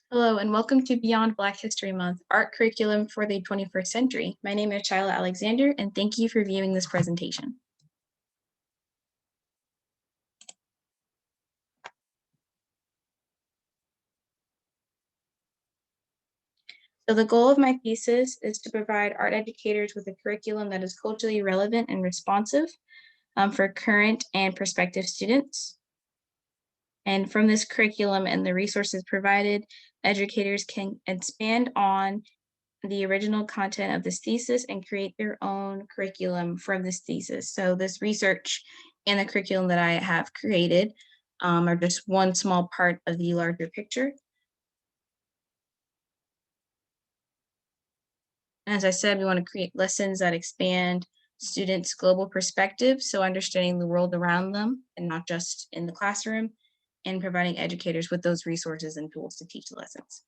Hello, and welcome to Beyond Black History Month, Art Curriculum for the 21st Century. My name is Shila Alexander, and thank you for viewing this presentation. So the goal of my thesis is to provide art educators with a curriculum that is culturally relevant and responsive for current and prospective students. And from this curriculum and the resources provided, educators can expand on the original content of this thesis and create their own curriculum from this thesis. So this research and the curriculum that I have created are just one small part of the larger picture. And as I said, we want to create lessons that expand students' global perspective, so understanding the world around them and not just in the classroom, and providing educators with those resources and tools to teach the lessons.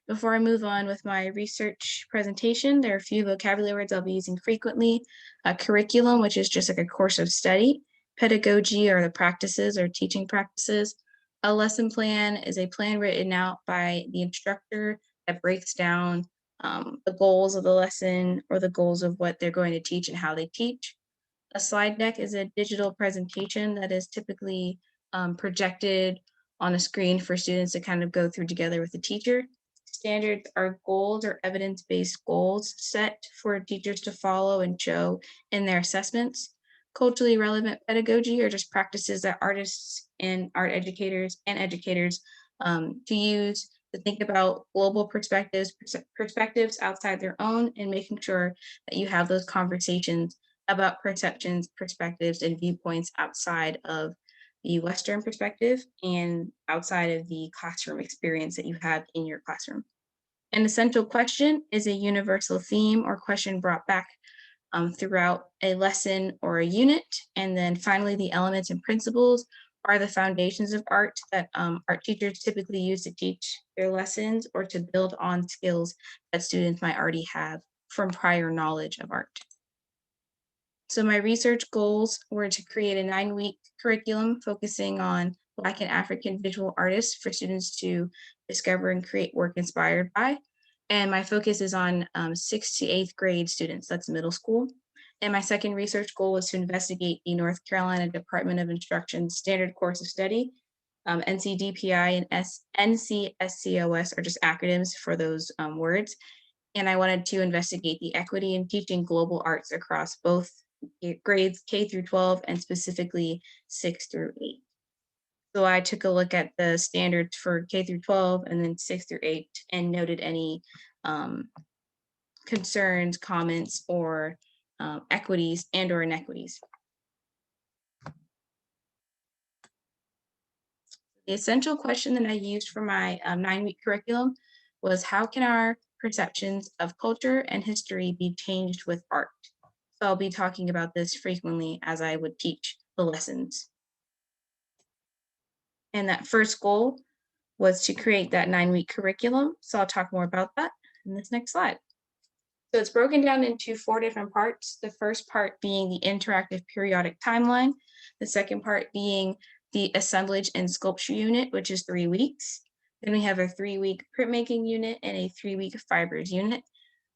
Before I move on with my research presentation, there are a few vocabulary words I'll be using frequently. A curriculum, which is just like a course of study. Pedagogy are the practices or teaching practices. A lesson plan is a plan written out by the instructor that breaks down the goals of the lesson or the goals of what they're going to teach and how they teach. A slide deck is a digital presentation that is typically projected on a screen for students to kind of go through together with the teacher. Standards are goals or evidence-based goals set for teachers to follow and show in their assessments. Culturally relevant pedagogy are just practices that artists and art educators and educators to use to think about global perspectives outside their own, and making sure that you have those conversations about perceptions, perspectives, and viewpoints outside of the Western perspective and outside of the classroom experience that you have in your classroom. An essential question is a universal theme or question brought back throughout a lesson or a unit. And then finally, the elements and principles are the foundations of art that art teachers typically use to teach their lessons or to build on skills that students might already have from prior knowledge of art. So my research goals were to create a 9-week curriculum focusing on Black and African visual artists for students to discover and create work inspired by. And my focus is on 6th to 8th grade students, that's middle school. And my second research goal was to investigate the North Carolina Department of Instruction standard course of study. NCDPI and NCSCOS are just acronyms for those words. And I wanted to investigate the equity in teaching global arts across both grades K through 12 and specifically 6 through 8. So I took a look at the standards for K through 12 and then 6 through 8 and noted any concerns, comments, or equities and or inequities. The essential question that I used for my 9-week curriculum was, how can our perceptions of culture and history be changed with art? So I'll be talking about this frequently as I would teach the lessons. And that first goal was to create that 9-week curriculum. So I'll talk more about that in this next slide. So it's broken down into 4 different parts. The first part being the interactive periodic timeline. The second part being the assemblage and sculpture unit, which is 3 weeks. Then we have a 3-week printmaking unit and a 3-week fibers unit.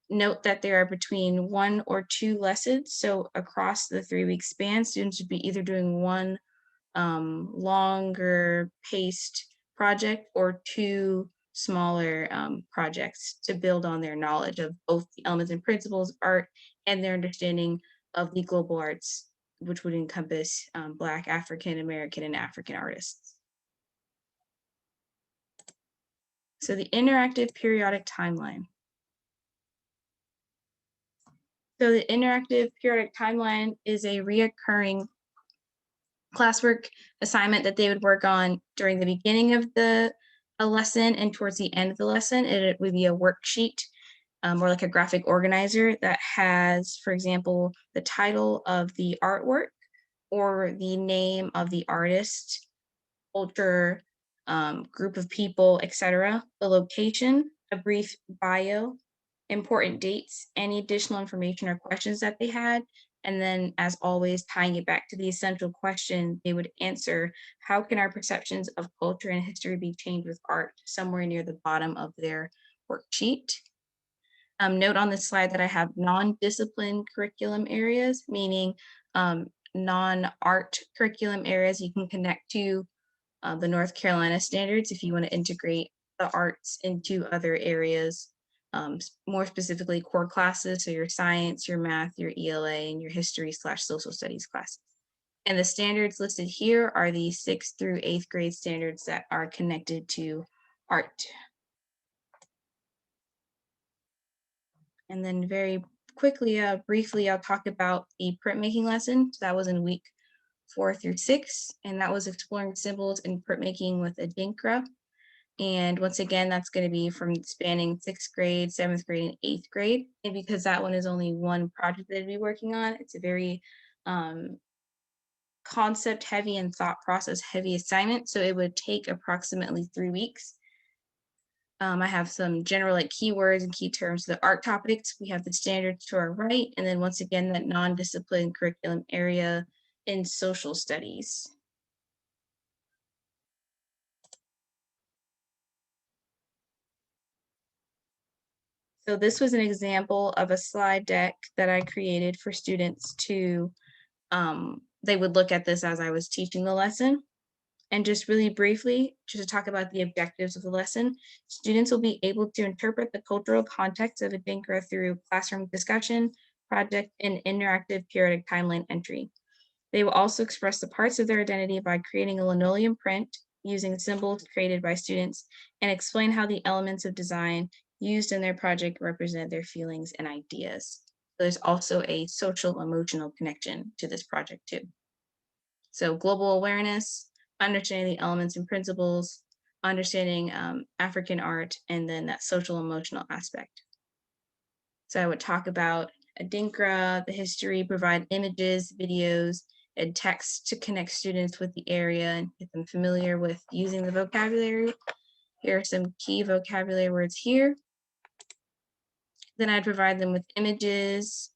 Note that there are between 1 or 2 lessons. So across the 3-week span, students would be either doing one longer paced project or 2 smaller projects to build on their knowledge of both the elements and principles of art and their understanding of the global arts, which would encompass Black, African American, and African artists. So the interactive periodic timeline. So the interactive periodic timeline is a reoccurring classwork assignment that they would work on during the beginning of the lesson and towards the end of the lesson. It would be a worksheet or like a graphic organizer that has, for example, the title of the artwork or the name of the artist, culture, group of people, etc., the location, a brief bio, important dates, any additional information or questions that they had, And then, as always, tying it back to the essential question, they would answer, how can our perceptions of culture and history be changed with art, somewhere near the bottom of their worksheet. Note on this slide that I have non-discipline curriculum areas, meaning non-art curriculum areas you can connect to the North Carolina standards if you want to integrate the arts into other areas, more specifically core classes, so your science, your math, your ELA, and your history/social studies classes. And the standards listed here are the 6th through 8th grade standards that are connected to art. And then very quickly, briefly, I'll talk about the printmaking lesson. So that was in week 4 through 6, and that was exploring symbols in printmaking with Adinkra. And once again, that's going to be from spanning 6th grade, 7th grade, and 8th grade. And because that one is only one project that I'd be working on, it's a very concept heavy and thought process heavy assignment. So it would take approximately 3 weeks. I have some general like keywords and key terms to the art topics. We have the standards to our right, and then once again, that non-discipline curriculum area in social studies. So this was an example of a slide deck that I created for students to, they would look at this as I was teaching the lesson. And just really briefly, just to talk about the objectives of the lesson, students will be able to interpret the cultural context of Adinkra through classroom discussion, project, and interactive periodic timeline entry. They will also express the parts of their identity by creating a linoleum print using symbols created by students and explain how the elements of design used in their project represent their feelings and ideas. There's also a social emotional connection to this project too. So global awareness, understanding the elements and principles, understanding African art, and then that social emotional aspect. So I would talk about Adinkra, the history, provide images, videos, and text to connect students with the area and get them familiar with using the vocabulary. Here are some key vocabulary words here. Then I'd provide them with images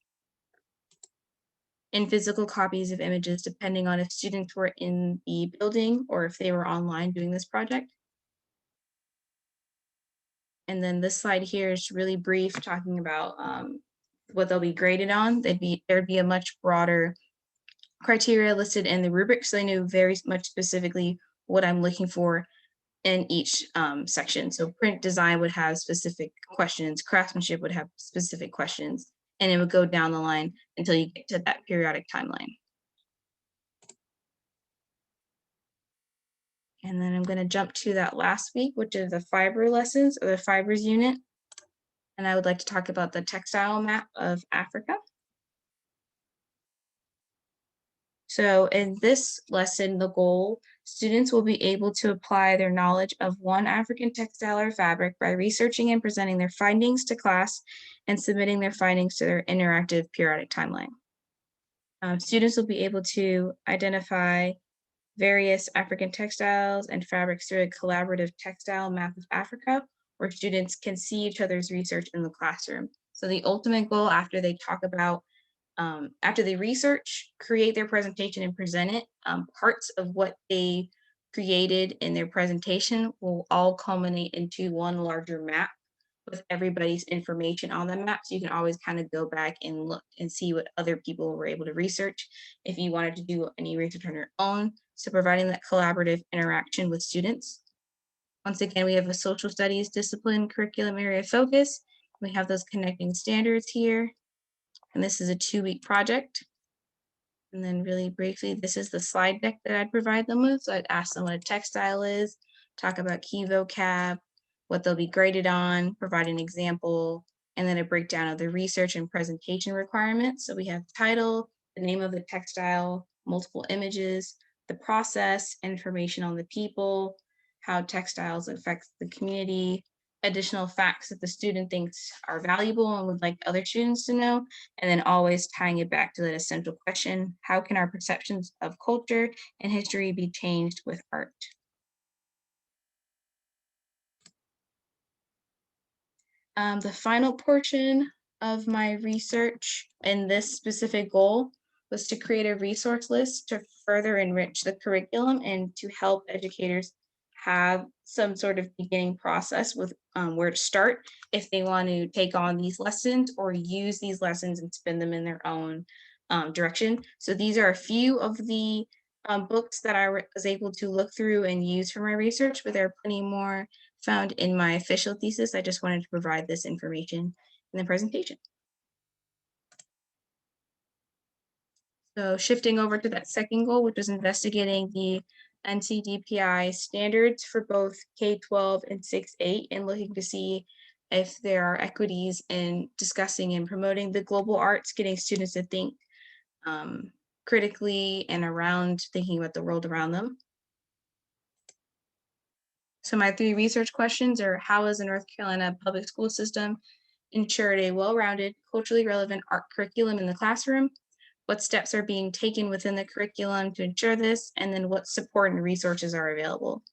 and physical copies of images, depending on if students were in the building or if they were online doing this project. And then this slide here is really brief, talking about what they'll be graded on. There'd be a much broader criteria listed in the rubric, so they know very much specifically what I'm looking for in each section. So print design would have specific questions, craftsmanship would have specific questions, and it would go down the line until you get to that periodic timeline. And then I'm going to jump to that last week, which is the fiber lessons or the fibers unit. And I would like to talk about the textile map of Africa. So in this lesson, the goal, students will be able to apply their knowledge of one African textile or fabric by researching and presenting their findings to class and submitting their findings to their interactive periodic timeline. Students will be able to identify various African textiles and fabrics through a collaborative textile map of Africa, where students can see each other's research in the classroom. So the ultimate goal after they talk about, after they research, create their presentation and present it, parts of what they created in their presentation will all culminate into one larger map with everybody's information on the map. So you can always kind of go back and look and see what other people were able to research if you wanted to do any research on your own. So providing that collaborative interaction with students. Once again, we have a social studies discipline curriculum area focus. We have those connecting standards here. And this is a 2-week project. And then really briefly, this is the slide deck that I'd provide them with. So I'd ask them what a textile is, talk about key vocab, what they'll be graded on, provide an example, and then a breakdown of the research and presentation requirements. So we have title, the name of the textile, multiple images, the process, information on the people, how textiles affect the community, additional facts that the student thinks are valuable and would like other students to know, and then always tying it back to that essential question, how can our perceptions of culture and history be changed with art? The final portion of my research in this specific goal was to create a resource list to further enrich the curriculum and to help educators have some sort of beginning process with where to start if they want to take on these lessons or use these lessons and spin them in their own direction. So these are a few of the books that I was able to look through and use for my research, but there are plenty more found in my official thesis. I just wanted to provide this information in the presentation. So shifting over to that second goal, which was investigating the NCDPI standards for both K-12 and 6-8 and looking to see if there are equities in discussing and promoting the global arts, getting students to think critically and around thinking about the world around them. So my 3 research questions are: how is the North Carolina public school system ensured a well-rounded, culturally relevant art curriculum in the classroom? What steps are being taken within the curriculum to ensure this? And then what support and resources are available?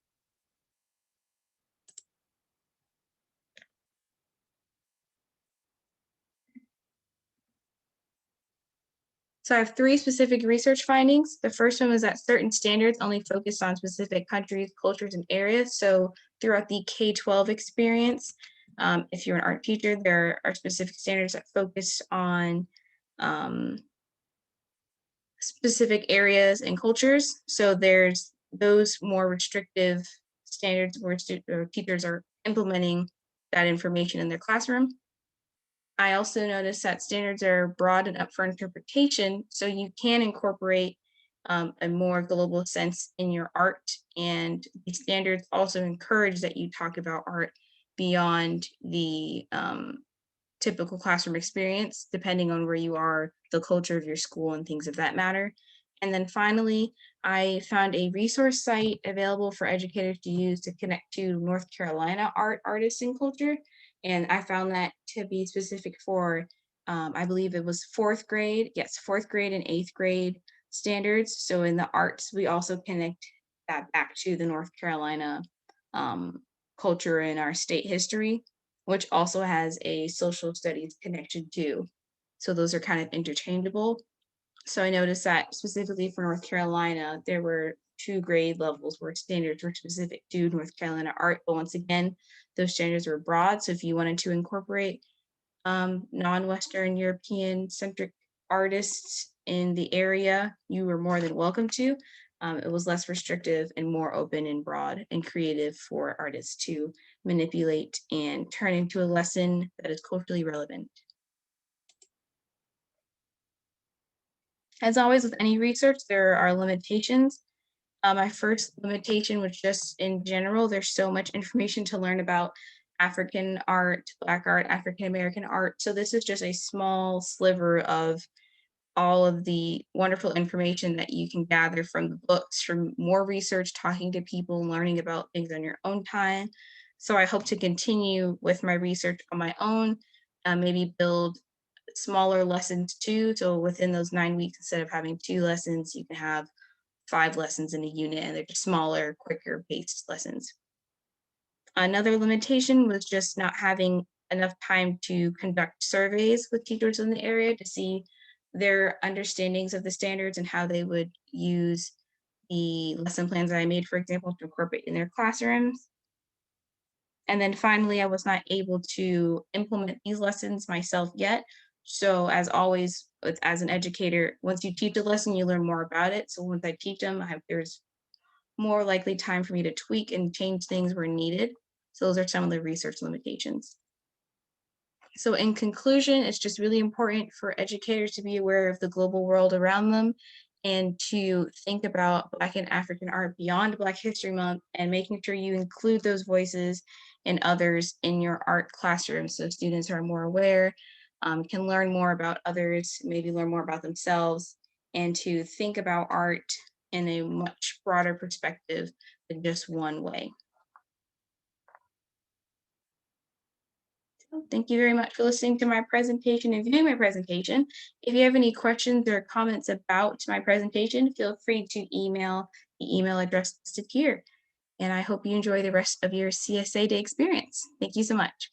So I have 3 specific research findings. The first one was that certain standards only focus on specific countries, cultures, and areas. So throughout the K-12 experience, if you're an art teacher, there are specific standards that focus on specific areas and cultures. So there's those more restrictive standards where teachers are implementing that information in their classroom. I also noticed that standards are broad and up for interpretation, so you can incorporate a more global sense in your art. And the standards also encourage that you talk about art beyond the typical classroom experience, depending on where you are, the culture of your school, and things of that matter. And then finally, I found a resource site available for educators to use to connect to North Carolina art, artists, and culture. And I found that to be specific for, I believe it was 4th grade, yes, 4th grade and 8th grade standards. So in the arts, we also connect that back to the North Carolina culture and our state history, which also has a social studies connection too. So those are kind of interchangeable. So I noticed that specifically for North Carolina, there were 2 grade levels where standards were specific to North Carolina art. But once again, those standards were broad. So if you wanted to incorporate non-Western European centric artists in the area, you were more than welcome to. It was less restrictive and more open and broad and creative for artists to manipulate and turn into a lesson that is culturally relevant. As always with any research, there are limitations. My first limitation was just in general, there's so much information to learn about African art, Black art, African American art. So this is just a small sliver of all of the wonderful information that you can gather from the books, from more research, talking to people, learning about things on your own time. So I hope to continue with my research on my own, maybe build smaller lessons too. So within those 9 weeks, instead of having 2 lessons, you can have 5 lessons in a unit, and they're just smaller, quicker paced lessons. Another limitation was just not having enough time to conduct surveys with teachers in the area to see their understandings of the standards and how they would use the lesson plans that I made, for example, to incorporate in their classrooms. And then finally, I was not able to implement these lessons myself yet. So as always, as an educator, once you teach a lesson, you learn more about it. So once I teach them, there's more likely time for me to tweak and change things where needed. So those are some of the research limitations. So in conclusion, it's just really important for educators to be aware of the global world around them and to think about Black and African art beyond Black History Month and making sure you include those voices and others in your art classroom so students are more aware, can learn more about others, maybe learn more about themselves, and to think about art in a much broader perspective than just one way. Thank you very much for listening to my presentation and viewing my presentation. If you have any questions or comments about my presentation, feel free to email the email address listed here. And I hope you enjoy the rest of your CSA Day experience. Thank you so much.